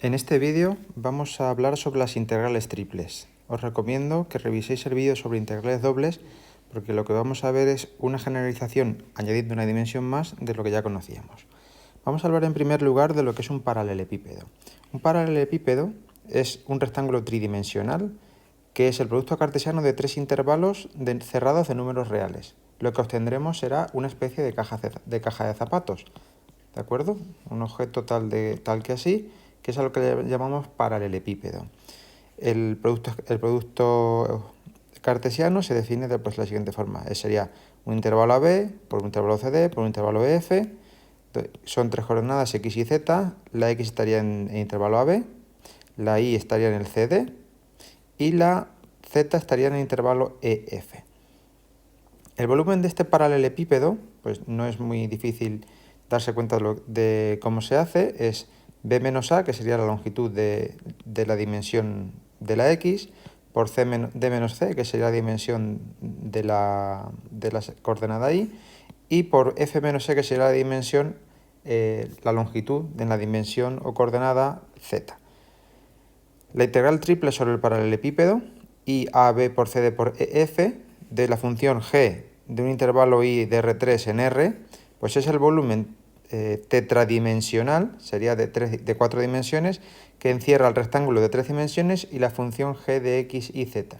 En este vídeo vamos a hablar sobre las integrales triples. Os recomiendo que reviséis el vídeo sobre integrales dobles porque lo que vamos a ver es una generalización añadiendo una dimensión más de lo que ya conocíamos. Vamos a hablar en primer lugar de lo que es un paralelepípedo. Un paralelepípedo es un rectángulo tridimensional que es el producto cartesiano de tres intervalos cerrados de números reales. Lo que obtendremos será una especie de caja de zapatos, ¿de acuerdo? Un objeto tal que así, que es a lo que llamamos paralelepípedo. El producto cartesiano se define de la siguiente forma. Sería un intervalo AB por un intervalo CD por un intervalo EF. Son tres coordenadas X y Z. La X estaría en el intervalo AB, la Y estaría en el CD y la Z estaría en el intervalo EF. El volumen de este paralelepípedo, pues no es muy difícil darse cuenta de cómo se hace, es B menos A, que sería la longitud de la dimensión de la X, por D menos C, que sería la dimensión de la coordenada Y, y por F menos E, que sería la dimensión, la longitud de la dimensión o coordenada Z. La integral triple sobre el paralelepípedo, IAB por CD por EF, de la función G de un intervalo I de R3 en R, pues es el volumen tetradimensional, sería de 4 dimensiones, que encierra el rectángulo de 3 dimensiones y la función G de X y Z.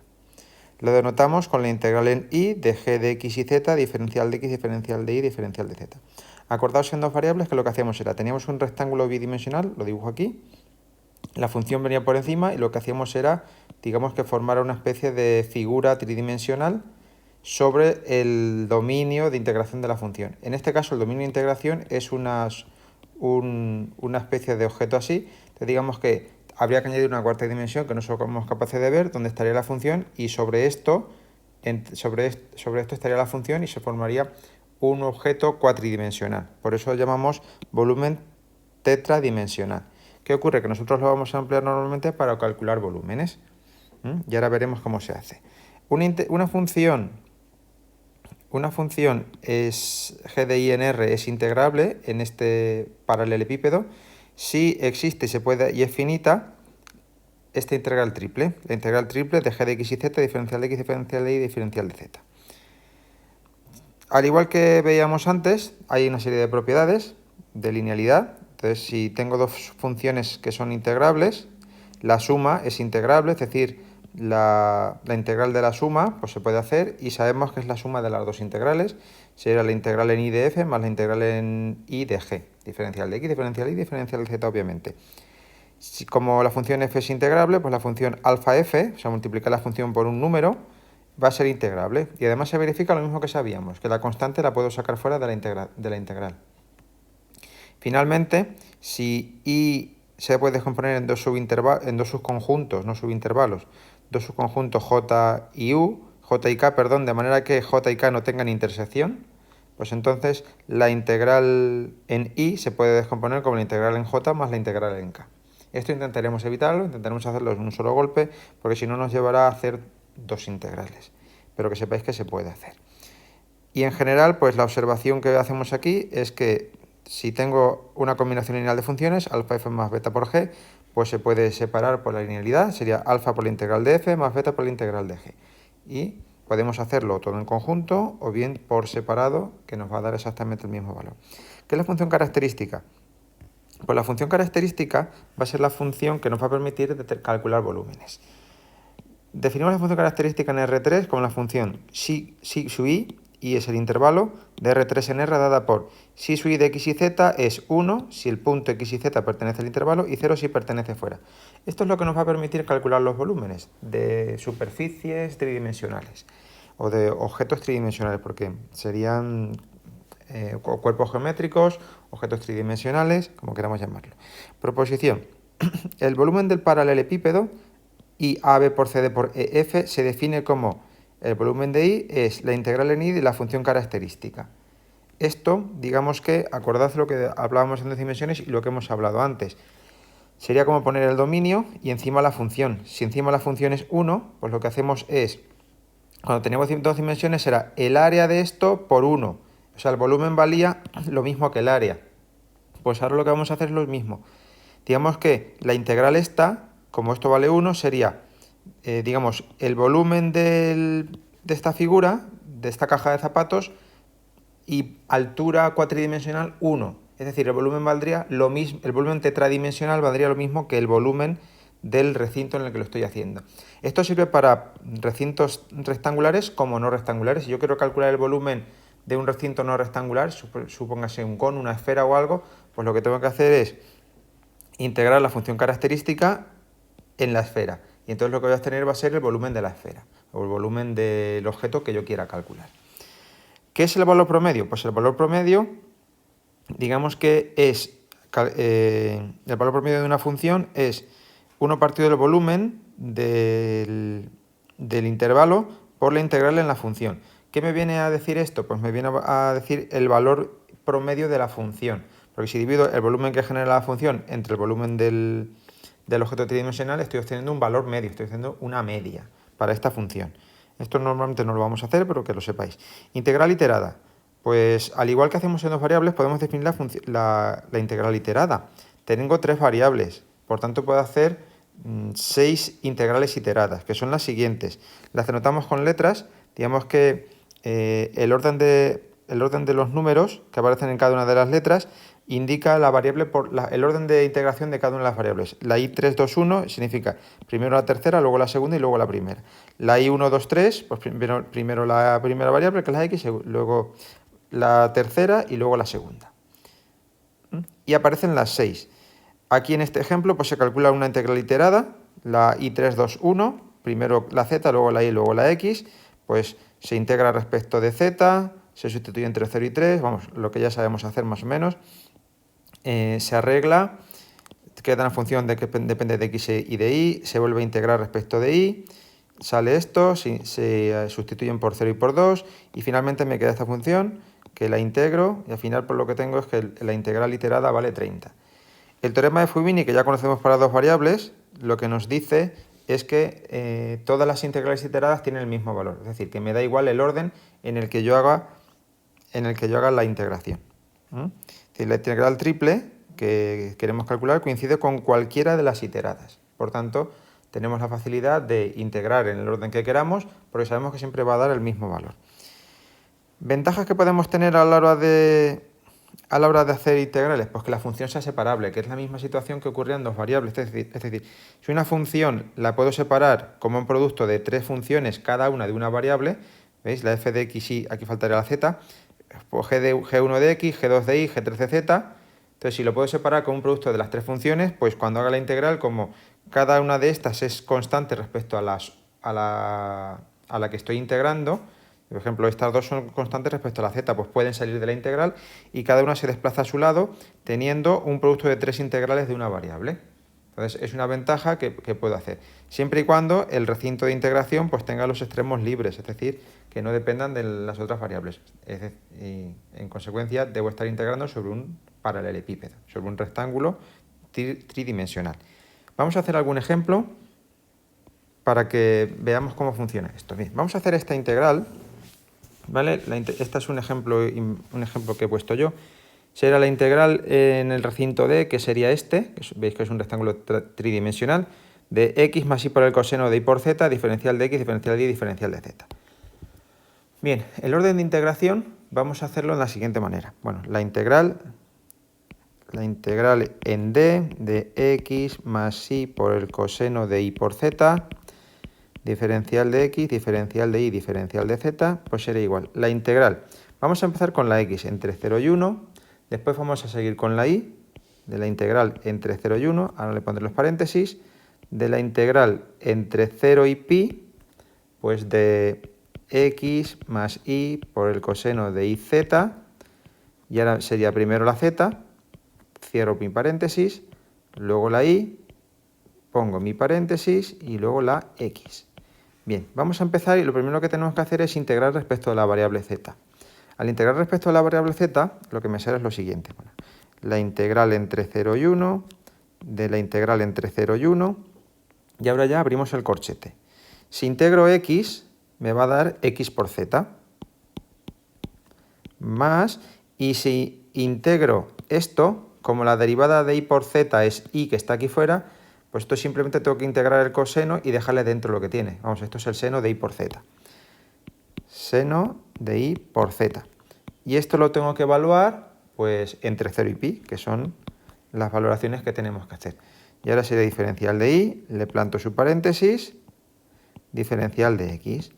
Lo denotamos con la integral en I de G de X y Z, diferencial de X, diferencial de Y, diferencial de Z. Acordaos en dos variables que lo que hacíamos era, teníamos un rectángulo bidimensional, lo dibujo aquí, la función venía por encima y lo que hacíamos era, digamos que formar una especie de figura tridimensional sobre el dominio de integración de la función. En este caso el dominio de integración es una especie de objeto así, entonces digamos que habría que añadir una cuarta dimensión que no somos capaces de ver, donde estaría la función y sobre esto estaría la función y se formaría un objeto cuatridimensional. Por eso lo llamamos volumen tetradimensional. ¿Qué ocurre? Que nosotros lo vamos a emplear normalmente para calcular volúmenes. Y ahora veremos cómo se hace. Una función es g de i en R es integrable en este paralelepípedo si existe y es finita esta integral triple. La integral triple de g de x y z, diferencial de x, diferencial de y, diferencial de z. Al igual que veíamos antes, hay una serie de propiedades de linealidad. Entonces, si tengo dos funciones que son integrables, la suma es integrable, es decir, la integral de la suma pues se puede hacer y sabemos que es la suma de las dos integrales. Sería la integral en y de f más la integral en y de g. Diferencial de x, diferencial de y, diferencial de z, obviamente. Como la función f es integrable, pues la función alfa f, o sea, multiplicar la función por un número, va a ser integrable. Y además se verifica lo mismo que sabíamos, que la constante la puedo sacar fuera de la integral. Finalmente, si y se puede descomponer en dos subconjuntos, no subintervalos, dos subconjuntos j y k, de manera que j y k no tengan intersección, pues entonces la integral en y se puede descomponer como la integral en j más la integral en k. Esto intentaremos evitarlo, intentaremos hacerlo en un solo golpe, porque si no nos llevará a hacer dos integrales. Pero que sepáis que se puede hacer. Y en general, pues la observación que hacemos aquí es que si tengo una combinación lineal de funciones, alfa f más beta por g, pues se puede separar por la linealidad, sería alfa por la integral de f más beta por la integral de g. Y podemos hacerlo todo en conjunto o bien por separado, que nos va a dar exactamente el mismo valor. ¿Qué es la función característica? Pues la función característica va a ser la función que nos va a permitir calcular volúmenes. Definimos la función característica en R3 como la función si sub i es el intervalo de R3 en R dada por si sub i de x y z es 1 si el punto x y z pertenece al intervalo y 0 si pertenece fuera. Esto es lo que nos va a permitir calcular los volúmenes de superficies tridimensionales o de objetos tridimensionales, porque serían cuerpos geométricos, objetos tridimensionales, como queramos llamarlo. Proposición. El volumen del paralelepípedo IAB por CD por EF se define como el volumen de I es la integral en I de la función característica. Esto, digamos que, acordad lo que hablábamos en dos dimensiones y lo que hemos hablado antes. Sería como poner el dominio y encima la función. Si encima la función es 1, pues lo que hacemos es, cuando tenemos dos dimensiones, será el área de esto por 1. O sea, el volumen valía lo mismo que el área. Pues ahora lo que vamos a hacer es lo mismo. Digamos que la integral esta, como esto vale 1, sería, digamos, el volumen de esta figura, de esta caja de zapatos, y altura cuatridimensional 1. Es decir, el volumen valdría lo mismo, el volumen tetradimensional valdría lo mismo que el volumen del recinto en el que lo estoy haciendo. Esto sirve para recintos rectangulares como no rectangulares. Si yo quiero calcular el volumen de un recinto no rectangular, supóngase un cono, una esfera o algo, pues lo que tengo que hacer es integrar la función característica en la esfera. Y entonces lo que voy a obtener va a ser el volumen de la esfera, o el volumen del objeto que yo quiera calcular. ¿Qué es el valor promedio? Pues el valor promedio, digamos que es, el valor promedio de una función es 1 partido del volumen del intervalo por la integral en la función. ¿Qué me viene a decir esto? Pues me viene a decir el valor promedio de la función. Porque si divido el volumen que genera la función entre el volumen del objeto tridimensional, estoy obteniendo un valor medio, estoy obteniendo una media para esta función. Esto normalmente no lo vamos a hacer, pero que lo sepáis. Integral iterada. Pues al igual que hacemos en dos variables, podemos definir la integral iterada. Tengo 3 variables, por tanto puedo hacer 6 integrales iteradas, que son las siguientes. Las anotamos con letras, digamos que el orden de los números que aparecen en cada una de las letras indica la variable por el orden de integración de cada una de las variables. La I321 significa primero la tercera, luego la segunda y luego la primera. La I123, pues primero la primera variable, que es la X, luego la tercera y luego la segunda. Y aparecen las 6. Aquí en este ejemplo pues se calcula una integral iterada, la I321, primero la Z, luego la Y, luego la X, pues se integra respecto de Z, se sustituye entre 0 y 3, vamos, lo que ya sabemos hacer más o menos. Se arregla, queda una función que depende de X y de Y, se vuelve a integrar respecto de Y, sale esto, se sustituyen por 0 y por 2, y finalmente me queda esta función, que la integro, y al final por lo que tengo es que la integral iterada vale 30. El teorema de Fubini, que ya conocemos para dos variables, lo que nos dice es que todas las integrales iteradas tienen el mismo valor, es decir, que me da igual el orden en el que yo haga la integración. La integral triple que queremos calcular coincide con cualquiera de las iteradas. Por tanto, tenemos la facilidad de integrar en el orden que queramos, porque sabemos que siempre va a dar el mismo valor. Ventajas que podemos tener a la hora de hacer integrales, pues que la función sea separable, que es la misma situación que ocurría en dos variables. Es decir, si una función la puedo separar como un producto de 3 funciones, cada una de una variable, ¿veis? La f de x y aquí faltaría la z, pues g1 de x, g2 de y, g3 de z. Entonces, si lo puedo separar como un producto de las 3 funciones, pues cuando haga la integral, como cada una de estas es constante respecto a la que estoy integrando, por ejemplo, estas dos son constantes respecto a la z, pues pueden salir de la integral y cada una se desplaza a su lado teniendo un producto de 3 integrales de una variable. Entonces es una ventaja que puedo hacer, siempre y cuando el recinto de integración pues tenga los extremos libres, es decir, que no dependan de las otras variables. Y en consecuencia debo estar integrando sobre un paralelepípedo, sobre un rectángulo tridimensional. Vamos a hacer algún ejemplo para que veamos cómo funciona esto. Bien, vamos a hacer esta integral. ¿Vale? Este es un ejemplo que he puesto yo. Será la integral en el recinto D, que sería este, que veis que es un rectángulo tridimensional, de x más y por el coseno de y por z, diferencial de x, diferencial de y, diferencial de z. Bien, el orden de integración vamos a hacerlo de la siguiente manera. Bueno, la integral en D de x más y por el coseno de y por z, diferencial de x, diferencial de y, diferencial de z, pues será igual. La integral, vamos a empezar con la x entre 0 y 1, después vamos a seguir con la y, de la integral entre 0 y 1, ahora le pondré los paréntesis, de la integral entre 0 y pi, pues de x más y por el coseno de iz, y ahora sería primero la z, cierro mi paréntesis, luego la y, pongo mi paréntesis y luego la x. Bien, vamos a empezar y lo primero que tenemos que hacer es integrar respecto a la variable z. Al integrar respecto a la variable z, lo que me sale es lo siguiente. Bueno, la integral entre 0 y 1, de la integral entre 0 y 1, y ahora ya abrimos el corchete. Si integro x, me va a dar x por z, más, y si integro esto, como la derivada de y por z es y que está aquí fuera, pues esto simplemente tengo que integrar el coseno y dejarle dentro lo que tiene. Vamos, esto es el seno de y por z. Seno de y por z. Y esto lo tengo que evaluar pues entre 0 y pi, que son las valoraciones que tenemos que hacer. Y ahora sería diferencial de y, le planto su paréntesis, diferencial de x.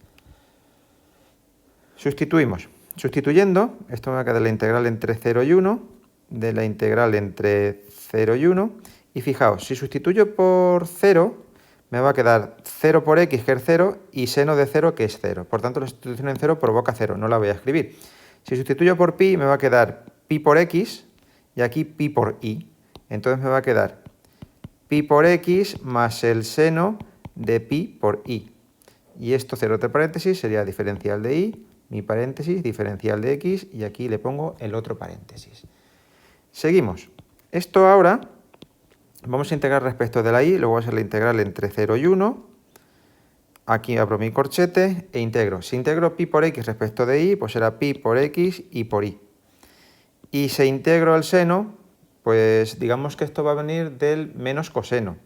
Sustituimos. Sustituyendo, esto me va a quedar la integral entre 0 y 1, de la integral entre 0 y 1. Y fijaos, si sustituyo por 0, me va a quedar 0 por x, que es 0, y seno de 0, que es 0. Por tanto, la sustitución en 0 provoca 0, no la voy a escribir. Si sustituyo por pi, me va a quedar pi por x, y aquí pi por y. Entonces me va a quedar pi por x más el seno de pi por y. Y esto, 0 entre paréntesis, sería diferencial de y, mi paréntesis, diferencial de x, y aquí le pongo el otro paréntesis. Seguimos. Esto ahora vamos a integrar respecto de la y, luego va a ser la integral entre 0 y 1. Aquí abro mi corchete e integro. Si integro pi por x respecto de y, pues será pi por x y por y. Y si integro el seno, pues digamos que esto va a venir del menos coseno.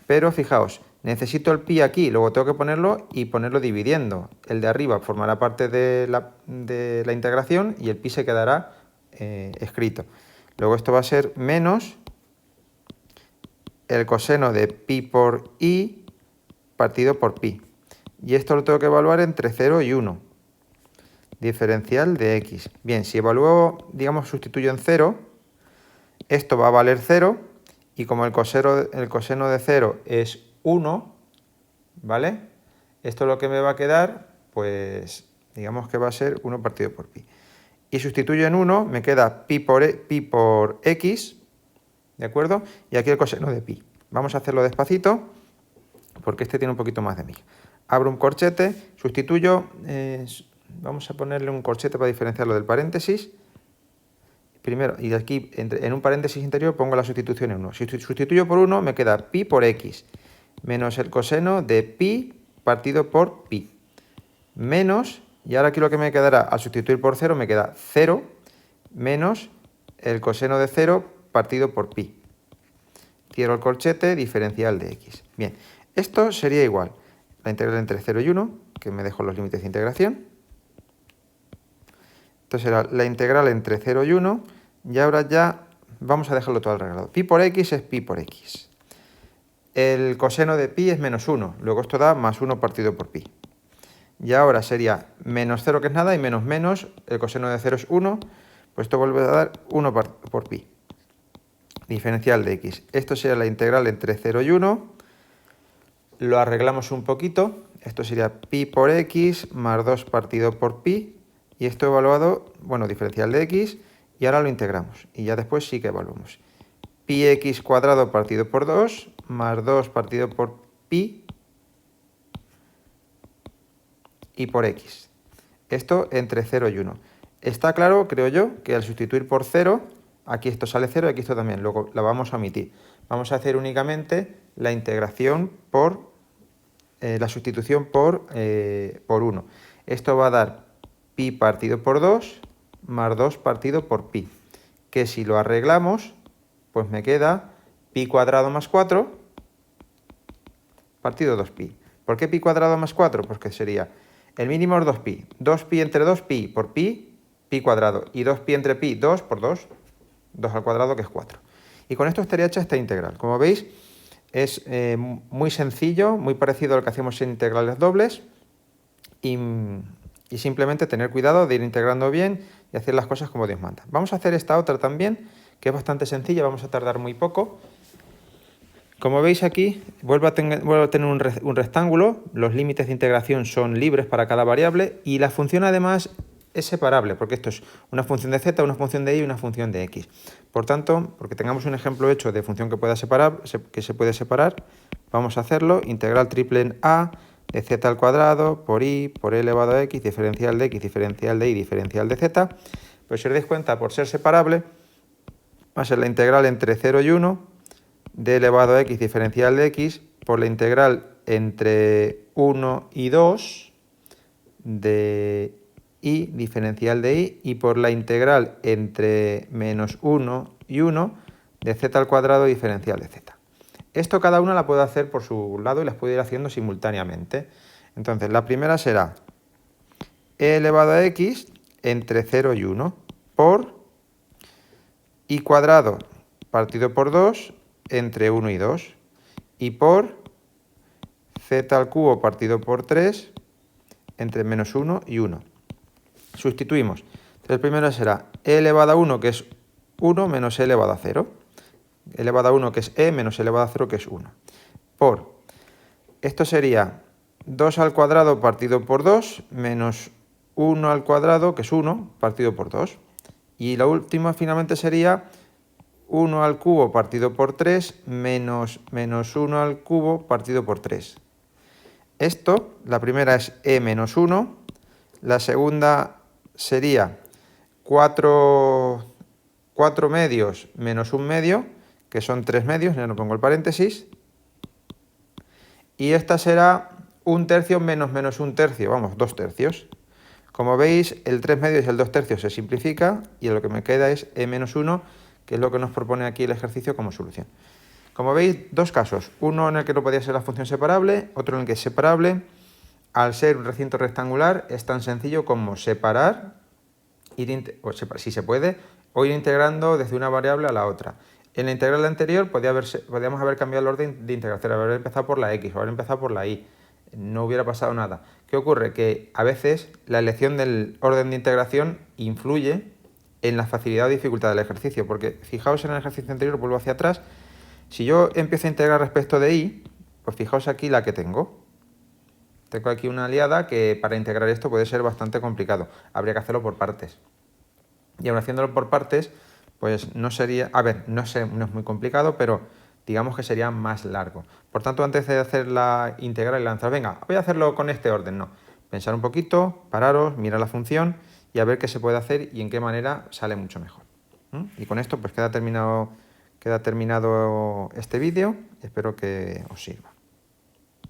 Pero fijaos, necesito el pi aquí, luego tengo que ponerlo y ponerlo dividiendo. El de arriba formará parte de la integración y el pi se quedará escrito. Luego esto va a ser menos el coseno de pi por y partido por pi. Y esto lo tengo que evaluar entre 0 y 1. Diferencial de x. Bien, si evalúo, digamos, sustituyo en 0, esto va a valer 0. Y como el coseno de 0 es 1, ¿vale? Esto lo que me va a quedar, pues, digamos que va a ser 1 partido por pi. Y sustituyo en 1, me queda pi por x, ¿de acuerdo? Y aquí el coseno de pi. Vamos a hacerlo despacito, porque este tiene un poquito más de miga. Abro un corchete, sustituyo, vamos a ponerle un corchete para diferenciarlo del paréntesis. Primero, y de aquí, en un paréntesis interior, pongo la sustitución en 1. Si sustituyo por 1, me queda pi por x, menos el coseno de pi partido por pi. Menos, y ahora aquí lo que me quedará, al sustituir por 0, me queda 0, menos el coseno de 0 partido por pi. Cierro el corchete, diferencial de x. Bien, esto sería igual. La integral entre 0 y 1, que me dejo los límites de integración. Entonces será la integral entre 0 y 1, y ahora ya vamos a dejarlo todo arreglado. Pi por x es pi por x. El coseno de pi es menos 1, luego esto da más 1 partido por pi. Y ahora sería menos 0, que es nada, y menos menos, el coseno de 0 es 1, pues esto vuelve a dar 1 por pi. Diferencial de x. Esto sería la integral entre 0 y 1. Lo arreglamos un poquito. Esto sería pi por x más 2 partido por pi. Y esto evaluado, bueno, diferencial de x, y ahora lo integramos. Y ya después sí que evaluamos. Pi x cuadrado partido por 2, más 2 partido por pi, y por x. Esto entre 0 y 1. Está claro, creo yo, que al sustituir por 0, aquí esto sale 0 y aquí esto también. Luego la vamos a omitir. Vamos a hacer únicamente la integración por, la sustitución por 1. Esto va a dar pi partido por 2 más 2 partido por pi, que si lo arreglamos, pues me queda pi cuadrado más 4 partido 2pi. ¿Por qué pi cuadrado más 4? Pues que sería, el mínimo es 2pi. 2pi entre 2pi por pi, pi cuadrado. Y 2pi entre pi, 2 por 2, 2 al cuadrado, que es 4. Y con esto estaría hecha esta integral. Como veis, es muy sencillo, muy parecido a lo que hacemos en integrales dobles. Y simplemente tener cuidado de ir integrando bien y hacer las cosas como Dios manda. Vamos a hacer esta otra también, que es bastante sencilla, vamos a tardar muy poco. Como veis aquí, vuelvo a tener un rectángulo, los límites de integración son libres para cada variable y la función además es separable, porque esto es una función de z, una función de y y una función de x. Por tanto, porque tengamos un ejemplo hecho de función que se puede separar, vamos a hacerlo, integral triple en a de z al cuadrado por i por e elevado a x, diferencial de x, diferencial de y, diferencial de z. Pues si os dais cuenta, por ser separable, va a ser la integral entre 0 y 1 de elevado a x, diferencial de x, por la integral entre 1 y 2 de y, diferencial de y, y por la integral entre menos 1 y 1 de z al cuadrado diferencial de z. Esto cada una la puedo hacer por su lado y las puedo ir haciendo simultáneamente. Entonces, la primera será e elevado a x entre 0 y 1 por y cuadrado partido por 2 entre 1 y 2 y por z al cubo partido por 3 entre menos 1 y 1. Sustituimos. Entonces, el primero será e elevado a 1, que es 1, menos e elevado a 0. E elevado a 1, que es e, menos e elevado a 0, que es 1. Por, esto sería 2 al cuadrado partido por 2, menos 1 al cuadrado, que es 1, partido por 2. Y la última finalmente sería 1 al cubo partido por 3, menos 1 al cubo partido por 3. Esto, la primera es e menos 1, la segunda sería 4 medios menos 1 medio, que son 3 medios, ya no pongo el paréntesis, y esta será 1 tercio menos 1 tercio, vamos, 2 tercios. Como veis, el 3 medios y el 2 tercios se simplifica y lo que me queda es e menos 1, que es lo que nos propone aquí el ejercicio como solución. Como veis, dos casos, uno en el que no podía ser la función separable, otro en el que es separable. Al ser un recinto rectangular es tan sencillo como separar, si se puede, o ir integrando desde una variable a la otra. En la integral anterior podíamos haber cambiado el orden de integración, haber empezado por la x o haber empezado por la y. No hubiera pasado nada. ¿Qué ocurre? Que a veces la elección del orden de integración influye en la facilidad o dificultad del ejercicio, porque fijaos en el ejercicio anterior, vuelvo hacia atrás, si yo empiezo a integrar respecto de y, pues fijaos aquí la que tengo. Tengo aquí una aliada que para integrar esto puede ser bastante complicado. Habría que hacerlo por partes. Y aún haciéndolo por partes, pues no sería... A ver, no es muy complicado, pero digamos que sería más largo. Por tanto, antes de hacer la integral y lanzar, venga, voy a hacerlo con este orden, no. Pensar un poquito, pararos, mirar la función y a ver qué se puede hacer y en qué manera sale mucho mejor. Y con esto pues queda terminado este vídeo. Espero que os sirva.